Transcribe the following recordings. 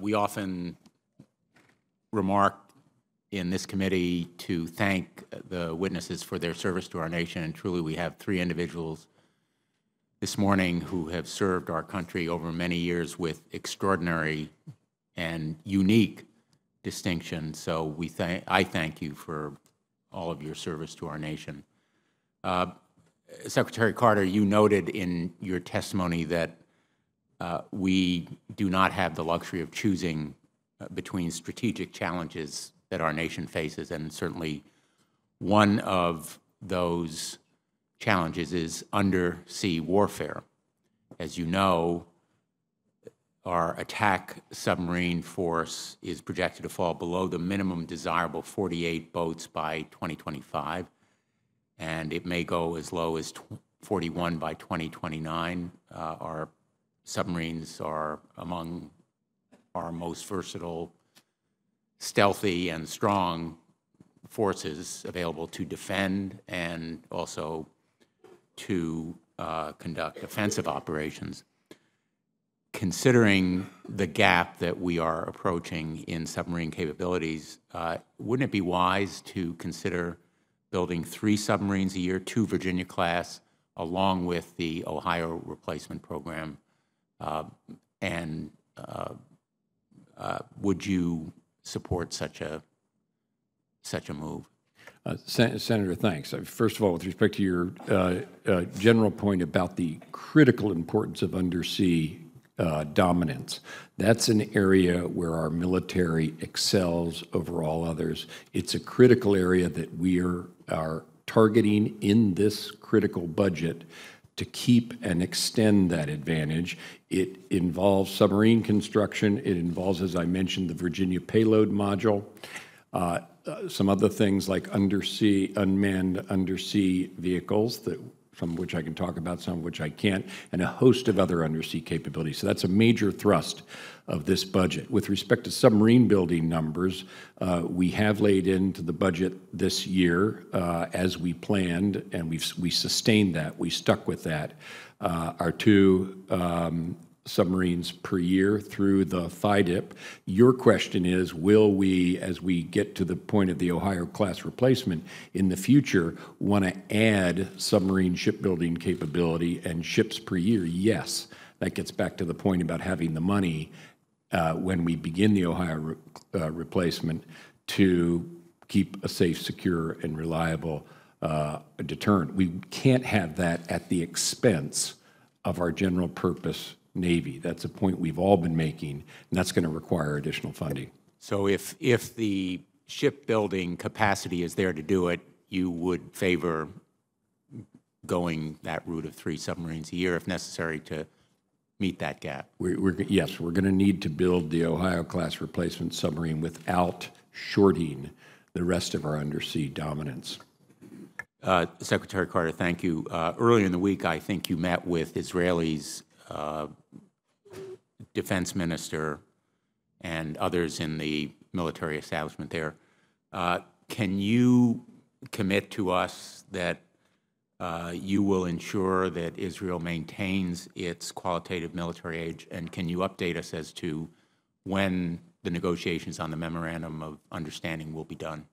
we often remark in this committee to thank the witnesses for their service to our nation, and truly we have three individuals this morning who have served our country over many years with extraordinary and unique distinction. So I thank you for all of your service to our nation. Secretary Carter, you noted in your testimony that we do not have the luxury of choosing between strategic challenges that our nation faces, and certainly one of those challenges is undersea warfare. As you know, our attack submarine force is projected to fall below the minimum desirable 48 boats by 2025, and it may go as low as 41 by 2029. Our submarines are among our most versatile, stealthy, and strong forces available to defend and also to conduct offensive operations. Considering the gap that we are approaching in submarine capabilities, wouldn't it be wise to consider building 3 submarines a year, 2 Virginia-class, along with the Ohio replacement program? Would you support such a move? Senator, thanks. First of all, with respect to your general point about the critical importance of undersea dominance, that's an area where our military excels over all others. It's a critical area that we are targeting in this critical budget to keep and extend that advantage. It involves submarine construction. It involves, as I mentioned, the Virginia payload module. Some other things like unmanned undersea vehicles, some of which I can talk about, some of which I can't, and a host of other undersea capabilities. So that's a major thrust of this budget. With respect to submarine building numbers, we have laid into the budget this year as we planned, and we sustained that. We stuck with that. Our 2 submarines per year through the FIDIP. Your question is, will we, as we get to the point of the Ohio-class replacement, in the future want to add submarine shipbuilding capability and ships per year? Yes. That gets back to the point about having the money when we begin the Ohio replacement to keep a safe, secure, and reliable deterrent. We can't have that at the expense of our general purpose Navy. That's a point we've all been making, and that's going to require additional funding. So if the shipbuilding capacity is there to do it, you would favor going that route of 3 submarines a year if necessary to meet that gap? Yes, we're going to need to build the Ohio-class replacement submarine without shorting the rest of our undersea dominance. Secretary Carter, thank you. Earlier in the week, I think you met with Israel's defense minister and others in the military establishment there. Can you commit to us that you will ensure that Israel maintains its qualitative military age, and can you update us as to when the negotiations on the Memorandum of Understanding will be done?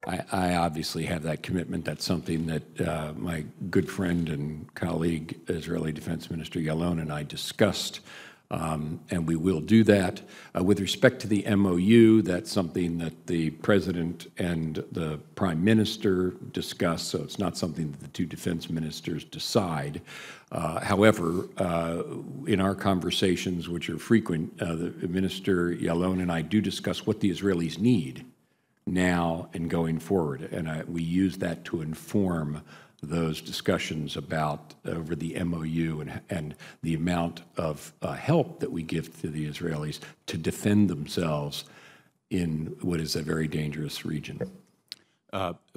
I obviously have that commitment. That's something that my good friend and colleague, Israeli Defense Minister Yalon, and I discussed, and we will do that. With respect to the MOU, that's something that the President and the Prime Minister discuss, so it's not something that the 2 defense ministers decide. However, in our conversations, which are frequent, the Minister Yalon and I do discuss what the Israelis need now and going forward, and we use that to inform those discussions about over the MOU and the amount of help that we give to the Israelis to defend themselves in what is a very dangerous region.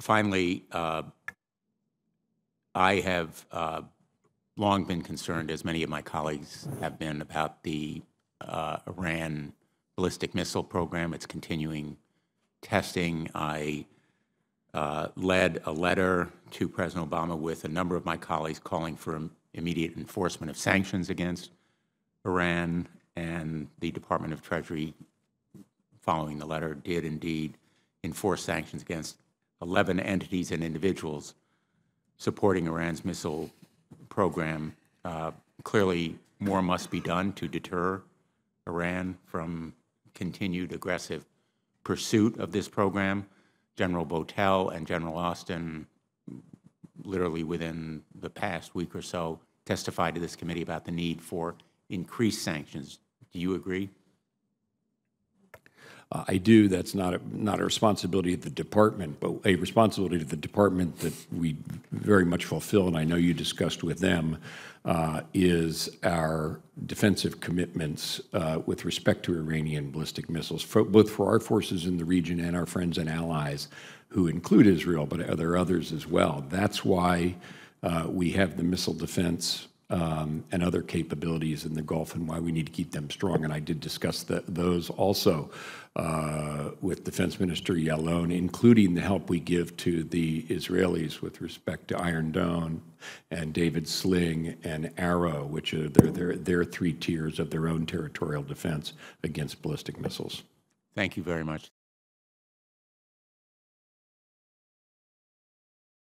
Finally, I have long been concerned, as many of my colleagues have been, about the Iran ballistic missile program, its continuing testing. I led a letter to President Obama with a number of my colleagues calling for immediate enforcement of sanctions against Iran, and the Department of Treasury following the letter, did indeed enforce sanctions against 11 entities and individuals supporting Iran's missile program. Clearly, more must be done to deter Iran from continued aggressive pursuit of this program. General Botel and General Austin, literally within the past week or so, testified to this committee about the need for increased sanctions. Do you agree? I do. That's not a responsibility of the department, but a responsibility of the department that we very much fulfill, and I know you discussed with them, is our defensive commitments with respect to Iranian ballistic missiles, both for our forces in the region and our friends and allies who include Israel, but there are others as well. That's why we have the missile defense and other capabilities in the Gulf, and why we need to keep them strong. And I did discuss those also with Defense Minister Yalon, including the help we give to the Israelis with respect to Iron Dome and David Sling and Arrow, which are their three tiers of their own territorial defense against ballistic missiles. Thank you very much.